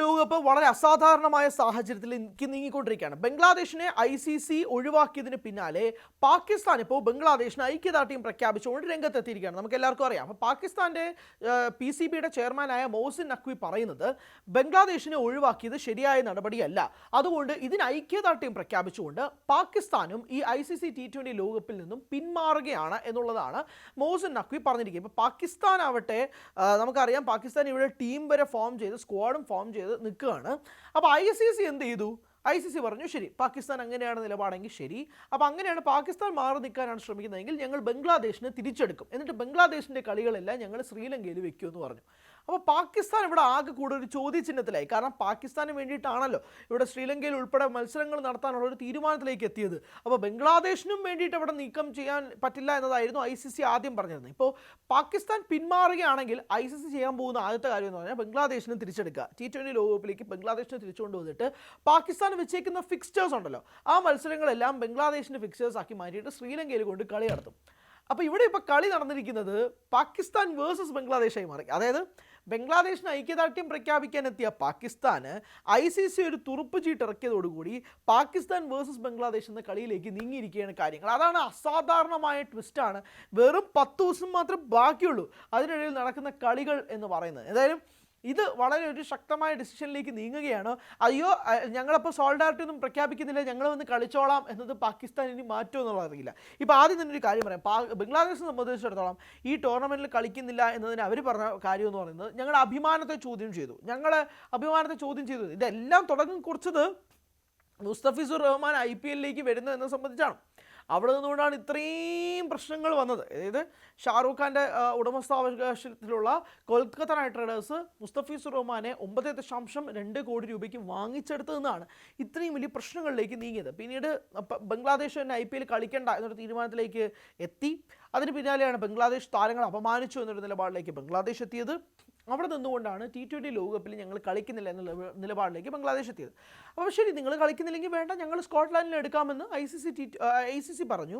ലോകകപ്പ് വളരെ അസാധാരണമായ സാഹചര്യത്തിൽ നീങ്ങിക്കൊണ്ടിരിക്കുകയാണ്. ബംഗ്ലാദേശിനെ ICC ഒഴിവാക്കിയതിന് പിന്നാലെ പാകിസ്ഥാൻ ഇപ്പോൾ ബംഗ്ലാദേശിന് ഐക്യദാർഢ്യം പ്രഖ്യാപിച്ചുകൊണ്ട് രംഗത്തെത്തിയിരിക്കുകയാണ്. നമുക്ക് എല്ലാവർക്കും അറിയാം. അപ്പോൾ പാകിസ്ഥാൻ്റെ PCBയുടെ ചെയർമാനായ മോഹസിൻ നഖ്വി പറയുന്നത് ബംഗ്ലാദേശിനെ ഒഴിവാക്കിയത് ശരിയായ നടപടിയല്ല, അതുകൊണ്ട് ഇതിന് ഐക്യദാർഢ്യം പ്രഖ്യാപിച്ചുകൊണ്ട് പാകിസ്ഥാനും ഈ ICC T20 ലോകകപ്പിൽ നിന്നും പിന്മാറുകയാണ് എന്നുള്ളതാണ് മോഹസിൻ നഖ്വി പറഞ്ഞിരിക്കുന്നത്. ഇപ്പോൾ പാകിസ്ഥാൻ ആവട്ടെ, നമുക്കറിയാം പാകിസ്ഥാൻ ഇവിടെ ടീം വരെ ഫോം ചെയ്ത് സ്ക്വാഡും ഫോം ചെയ്ത് നിൽക്കുകയാണ്. അപ്പോൾ ICC എന്ത് ചെയ്തു? ICC പറഞ്ഞു ശരി, പാകിസ്ഥാൻ അങ്ങനെയാണ് നിലപാടെങ്കിൽ ശരി, അപ്പോൾ അങ്ങനെയാണ് പാകിസ്ഥാൻ മാറി നിൽക്കാനാണ് ശ്രമിക്കുന്നതെങ്കിൽ ഞങ്ങൾ ബംഗ്ലാദേശിനെ തിരിച്ചെടുക്കും, എന്നിട്ട് ബംഗ്ലാദേശിൻ്റെ കളികളെല്ലാം ഞങ്ങൾ ശ്രീലങ്കയിൽ വെക്കുമെന്ന് പറഞ്ഞു. അപ്പോൾ പാകിസ്ഥാൻ ഇവിടെ ആകെ കൂടെ ഒരു ചോദ്യചിഹ്നത്തിലായി. കാരണം പാകിസ്ഥാന് വേണ്ടിയിട്ടാണല്ലോ ഇവിടെ ശ്രീലങ്കയിൽ ഉൾപ്പെടെ മത്സരങ്ങൾ നടത്താനുള്ള ഒരു തീരുമാനത്തിലേക്ക് എത്തിയത്. അപ്പോൾ ബംഗ്ലാദേശിനും വേണ്ടിയിട്ട് അവിടെ നീക്കം ചെയ്യാൻ പറ്റില്ല എന്നതായിരുന്നു ICC ആദ്യം പറഞ്ഞിരുന്നത്. ഇപ്പോൾ പാകിസ്ഥാൻ പിന്മാറുകയാണെങ്കിൽ ICC ചെയ്യാൻ പോകുന്ന ആദ്യത്തെ കാര്യം എന്ന് പറഞ്ഞാൽ ബംഗ്ലാദേശിനെ തിരിച്ചെടുക്കുക. T20 ലോകകപ്പിലേക്ക് ബംഗ്ലാദേശിനെ തിരിച്ചുകൊണ്ട് വന്നിട്ട് പാകിസ്ഥാൻ വെച്ചേക്കുന്ന ഫിക്സ്റ്റേഴ്സ് ഉണ്ടല്ലോ, ആ മത്സരങ്ങളെല്ലാം ബംഗ്ലാദേശിൻ്റെ ഫിക്സ്റ്റേഴ്സ് ആക്കി മാറ്റിയിട്ട് ശ്രീലങ്കയിൽ കൊണ്ട് കളി നടത്തും. അപ്പോൾ ഇവിടെ ഇപ്പോൾ കളി നടന്നിരിക്കുന്നത് പാകിസ്ഥാൻ വേഴ്സസ് ബംഗ്ലാദേശായി മാറി. അതായത് ബംഗ്ലാദേശിന് ഐക്യദാർഢ്യം പ്രഖ്യാപിക്കാൻ എത്തിയ പാകിസ്ഥാന് ICC ഒരു തുറുപ്പ് ചീട്ട് ഇറക്കിയതോടുകൂടി പാകിസ്ഥാൻ വേഴ്സസ് ബംഗ്ലാദേശ് എന്ന കളിയിലേക്ക് നീങ്ങിയിരിക്കുകയാണ് കാര്യങ്ങൾ. അതാണ് അസാധാരണമായ ട്വിസ്റ്റാണ്. വെറും 10 ദിവസം മാത്രം ബാക്കിയുള്ളൂ അതിനിടയിൽ നടക്കുന്ന കളികൾ എന്ന് പറയുന്നത്. എന്തായാലും ഇത് വളരെ ഒരു ശക്തമായ ഡിസിഷനിലേക്ക് നീങ്ങുകയാണ്. അയ്യോ ഞങ്ങളപ്പോൾ സോൾഡാരിറ്റി ഒന്നും പ്രഖ്യാപിക്കുന്നില്ല, ഞങ്ങൾ വന്ന് കളിച്ചോളാം എന്നത് പാകിസ്ഥാൻ ഇനി മാറ്റുമോ എന്നുള്ളത് അറിയില്ല. ഇപ്പോൾ ആദ്യം തന്നെ ഒരു കാര്യം പറയാം. ബംഗ്ലാദേശിനെ സംബന്ധിച്ചിടത്തോളം ഈ ടൂർണമെൻറ്റിൽ കളിക്കുന്നില്ല എന്നതിന് അവർ പറഞ്ഞ കാര്യം എന്ന് പറയുന്നത് ഞങ്ങളുടെ അഭിമാനത്തെ ചോദ്യം ചെയ്തു. ഇതെല്ലാം തുടങ്ങി കുറിച്ചത് മുസ്തഫിസുർ റഹ്മാൻ IPLലേക്ക് വരുന്നത് എന്നെ സംബന്ധിച്ചാണ്. അവിടെ നിന്നുകൊണ്ടാണ് ഇത്രയും പ്രശ്നങ്ങൾ വന്നത്. അതായത് ഷാറൂഖ് ഖാൻ്റെ ഉടമസ്ഥാവകാശത്തിലുള്ള കൊൽക്കത്ത നൈറ്റ് റൈഡേഴ്സ് മുസ്തഫിസുർ റഹ്മാനെ 9.2 കോടി രൂപയ്ക്ക് വാങ്ങിച്ചെടുത്തതെന്നാണ് ഇത്രയും വലിയ പ്രശ്നങ്ങളിലേക്ക് നീങ്ങിയത്. പിന്നീട് ബംഗ്ലാദേശ് തന്നെ IPL കളിക്കേണ്ട എന്നൊരു തീരുമാനത്തിലേക്ക് എത്തി. അതിന് പിന്നാലെയാണ് ബംഗ്ലാദേശ് താരങ്ങളെ അപമാനിച്ചു എന്നൊരു നിലപാടിലേക്ക് ബംഗ്ലാദേശ് എത്തിയത്. അവിടെ നിന്നുകൊണ്ടാണ് T20 ലോകകപ്പിൽ ഞങ്ങൾ കളിക്കുന്നില്ല എന്ന നിലപാടിലേക്ക് ബംഗ്ലാദേശ് എത്തിയത്. അപ്പോൾ ശരി, നിങ്ങൾ കളിക്കുന്നില്ലെങ്കിൽ വേണ്ട, ഞങ്ങൾ സ്കോട്ട്ലാൻഡിൽ എടുക്കാമെന്ന് ICC പറഞ്ഞു.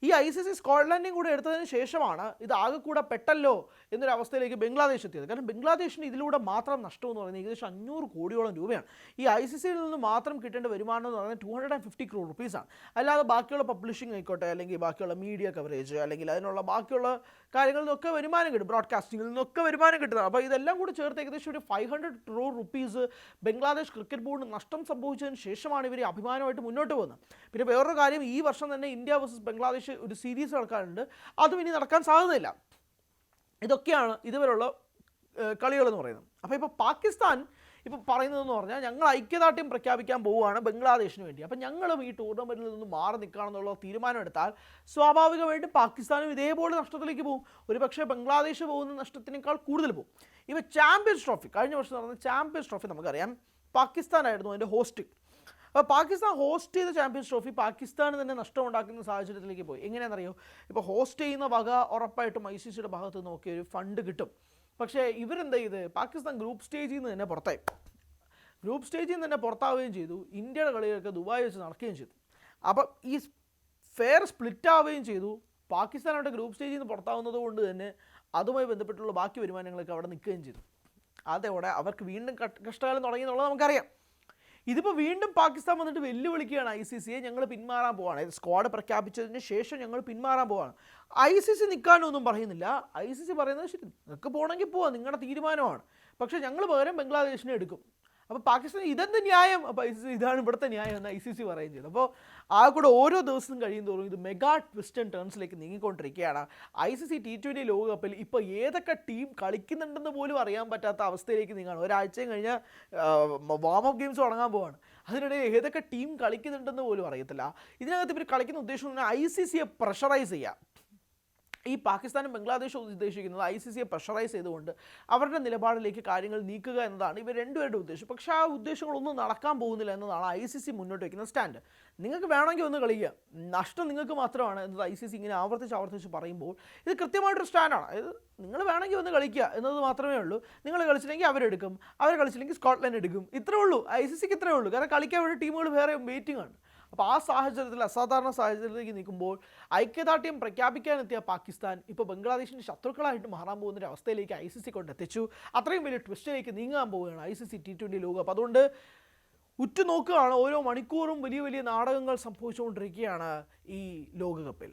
ഈ ICC സ്കോട്ട്ലാൻഡിനെയും കൂടെ എടുത്തതിന് ശേഷമാണ് ഇത് ആകെ കൂടെ പെട്ടല്ലോ എന്നൊരവസ്ഥയിലേക്ക് ബംഗ്ലാദേശ് എത്തിയത്. കാരണം ബംഗ്ലാദേശിന് ഇതിലൂടെ മാത്രം നഷ്ടം എന്ന് പറയുന്നത് ഏകദേശം 500 കോടിയോളം രൂപയാണ്. ഈ ICCയിൽ നിന്ന് മാത്രം കിട്ടേണ്ട വരുമാനം എന്ന് പറയുന്നത് 250 crore rupees-ആണ്. അല്ലാതെ ബാക്കിയുള്ള പബ്ലിഷിംഗ് ആയിക്കോട്ടെ, അല്ലെങ്കിൽ ബാക്കിയുള്ള മീഡിയ കവറേജ്, അല്ലെങ്കിൽ അതിനുള്ള ബാക്കിയുള്ള കാര്യങ്ങളിൽ നിന്നൊക്കെ വരുമാനം കിട്ടും, ബ്രോഡ്കാസ്റ്റിങ്ങിൽ നിന്നൊക്കെ വരുമാനം കിട്ടുന്നത്. അപ്പോൾ ഇതെല്ലാം കൂടി ചേർത്ത് ഏകദേശം ഒരു 500 crore rupees ബംഗ്ലാദേശ് ക്രിക്കറ്റ് ബോർഡിന് നഷ്ടം സംഭവിച്ചതിന് ശേഷമാണ് ഇവർ അഭിമാനമായിട്ട് മുന്നോട്ട് പോകുന്നത്. പിന്നെ വേറൊരു കാര്യം, ഈ വർഷം തന്നെ ഇന്ത്യ വേഴ്സസ് ബംഗ്ലാദേശ് ഒരു സീരീസ് നടക്കാറുണ്ട്, അതും ഇനി നടക്കാൻ സാധ്യതയില്ല. ഇതൊക്കെയാണ് ഇതുവരെയുള്ള കളികളെന്ന് പറയുന്നത്. അപ്പോൾ ഇപ്പോൾ പാകിസ്ഥാൻ ഇപ്പോൾ പറയുന്നതെന്ന് പറഞ്ഞാൽ ഞങ്ങൾ ഐക്യദാർഢ്യം പ്രഖ്യാപിക്കാൻ പോവുകയാണ് ബംഗ്ലാദേശിന് വേണ്ടി, അപ്പോൾ ഞങ്ങളും ഈ ടൂർണമെൻറ്റിൽ നിന്ന് മാറി നിൽക്കുകയാണെന്നുള്ള തീരുമാനമെടുത്താൽ സ്വാഭാവികമായിട്ടും പാകിസ്ഥാനും ഇതേപോലെ നഷ്ടത്തിലേക്ക് പോകും. ഒരു പക്ഷേ ബംഗ്ലാദേശ് പോകുന്ന നഷ്ടത്തിനേക്കാൾ കൂടുതൽ പോകും. ഇപ്പോൾ ചാമ്പ്യൻസ് ട്രോഫി, കഴിഞ്ഞ വർഷം നടന്ന ചാമ്പ്യൻസ് ട്രോഫി നമുക്കറിയാം, പാകിസ്ഥാനായിരുന്നു അതിൻ്റെ ഹോസ്റ്റ്. അപ്പോൾ പാകിസ്ഥാൻ ഹോസ്റ്റ് ചെയ്ത ചാമ്പ്യൻസ് ട്രോഫി പാകിസ്ഥാന് തന്നെ നഷ്ടമുണ്ടാക്കുന്ന സാഹചര്യത്തിലേക്ക് പോയി. എങ്ങനെയാണെന്നറിയോ? ഇപ്പോൾ ഹോസ്റ്റ് ചെയ്യുന്ന വക ഉറപ്പായിട്ടും ICCയുടെ ഭാഗത്ത് നോക്കി ഒരു ഫണ്ട് കിട്ടും. പക്ഷേ ഇവരെന്താ ചെയ്ത്, പാകിസ്ഥാൻ ഗ്രൂപ്പ് സ്റ്റേജിൽ നിന്ന് തന്നെ പുറത്താവുകയും ചെയ്തു. ഇന്ത്യയുടെ കളികളൊക്കെ ദുബായ് വെച്ച് നടക്കുകയും ചെയ്തു. അപ്പം ഈ ഫെയർ സ്പ്ലിറ്റ് ആവുകയും ചെയ്തു. പാകിസ്ഥാനോട്ട് ഗ്രൂപ്പ് സ്റ്റേജിൽ നിന്ന് പുറത്താവുന്നത് കൊണ്ട് തന്നെ അതുമായി ബന്ധപ്പെട്ടുള്ള ബാക്കി വരുമാനങ്ങളൊക്കെ അവിടെ നിൽക്കുകയും ചെയ്തു. അതോടെ അവർക്ക് വീണ്ടും കഷ്ടകാലം തുടങ്ങി എന്നുള്ളത് നമുക്കറിയാം. ഇതിപ്പോൾ വീണ്ടും പാകിസ്ഥാൻ വന്നിട്ട് വെല്ലുവിളിക്കുകയാണ് ICCയെ, ഞങ്ങൾ പിന്മാറാൻ പോവാണ്. സ്ക്വാഡ് പ്രഖ്യാപിച്ചതിന് ശേഷം ഞങ്ങൾ പിന്മാറാൻ പോവാണ്. ICC നിൽക്കാനൊന്നും പറയുന്നില്ല. ICC പറയുന്നത് ശരി, നിങ്ങൾക്ക് പോകണമെങ്കിൽ പോവാം, നിങ്ങളുടെ തീരുമാനമാണ്, പക്ഷേ ഞങ്ങൾ പകരം ബംഗ്ലാദേശിനെ എടുക്കും. അപ്പോൾ പാകിസ്ഥാൻ ഇതെന്ത് ന്യായം? അപ്പോൾ ICC ഇതാണ് ഇവിടുത്തെ ന്യായം എന്ന് ICC പറയുകയും ചെയ്തു. അപ്പോൾ ആ കൂടെ ഓരോ ദിവസവും കഴിയും തോറും ഇത് മെഗാ ട്വിസ്റ്റ് ആൻഡ് ടേൺസിലേക്ക് നീങ്ങിക്കൊണ്ടിരിക്കുകയാണ്. ICC T20 ലോകകപ്പിൽ ഇപ്പോൾ ഏതൊക്കെ ടീം കളിക്കുന്നുണ്ടെന്ന് പോലും അറിയാൻ പറ്റാത്ത അവസ്ഥയിലേക്ക് നീങ്ങാണ്. ഒരാഴ്ചയും കഴിഞ്ഞാൽ വാം അപ്പ് ഗെയിംസ് തുടങ്ങാൻ പോവാണ്. അതിനിടയിൽ ഏതൊക്കെ ടീം കളിക്കുന്നുണ്ടെന്ന് പോലും അറിയത്തില്ല. ഇതിനകത്ത് ഇവർ കളിക്കുന്ന ഉദ്ദേശം എന്ന് പറഞ്ഞാൽ ICCയെ പ്രഷറൈസ് ചെയ്യുക. ഈ പാകിസ്ഥാനും ബംഗ്ലാദേശും ഉദ്ദേശിക്കുന്നത് ICCയെ പ്രഷറൈസ് ചെയ്തുകൊണ്ട് അവരുടെ നിലപാടിലേക്ക് കാര്യങ്ങൾ നീക്കുക എന്നതാണ് ഇവർ രണ്ടുപേരുടെ ഉദ്ദേശം. പക്ഷേ ആ ഉദ്ദേശങ്ങളൊന്നും നടക്കാൻ പോകുന്നില്ല എന്നതാണ് ICC മുന്നോട്ട് വയ്ക്കുന്ന സ്റ്റാൻഡ്. നിങ്ങൾക്ക് വേണമെങ്കിൽ ഒന്ന് കളിക്കുക, നഷ്ടം നിങ്ങൾക്ക് മാത്രമാണ് എന്നത് ICC ഇങ്ങനെ ആവർത്തിച്ച് പറയുമ്പോൾ ഇത് കൃത്യമായിട്ടൊരു സ്റ്റാൻഡാണ്. അതായത് നിങ്ങൾ വേണമെങ്കിൽ ഒന്ന് കളിക്കുക എന്നത് മാത്രമേ ഉള്ളൂ. നിങ്ങൾ കളിച്ചില്ലെങ്കിൽ അവർ കളിച്ചില്ലെങ്കിൽ സ്കോട്ട്ലൻഡ് എടുക്കും. ഇത്രേ ഉള്ളൂ, ICCക്ക് ഇത്രേ ഉള്ളൂ. കാരണം കളിക്കാൻ വേണ്ടി ടീമുകൾ വേറെ വെയിറ്റിംഗ് ആണ്. അപ്പോൾ ആ സാഹചര്യത്തിൽ അസാധാരണ സാഹചര്യത്തിലേക്ക് നിൽക്കുമ്പോൾ ഐക്യദാർഢ്യം പ്രഖ്യാപിക്കാനെത്തിയ പാകിസ്ഥാൻ ഇപ്പോൾ ബംഗ്ലാദേശിൻ്റെ ശത്രുക്കളായിട്ട് മാറാൻ പോകുന്ന ഒരു അവസ്ഥയിലേക്ക് ICC കൊണ്ടെത്തിച്ചു. അത്രയും വലിയ ട്വിസ്റ്റിലേക്ക് നീങ്ങാൻ പോവുകയാണ് ICC T20 ലോകകപ്പ്. അതുകൊണ്ട് ഉറ്റുനോക്കുകയാണ്, ഓരോ മണിക്കൂറും വലിയ വലിയ നാടകങ്ങൾ സംഭവിച്ചുകൊണ്ടിരിക്കുകയാണ് ഈ ലോകകപ്പിൽ.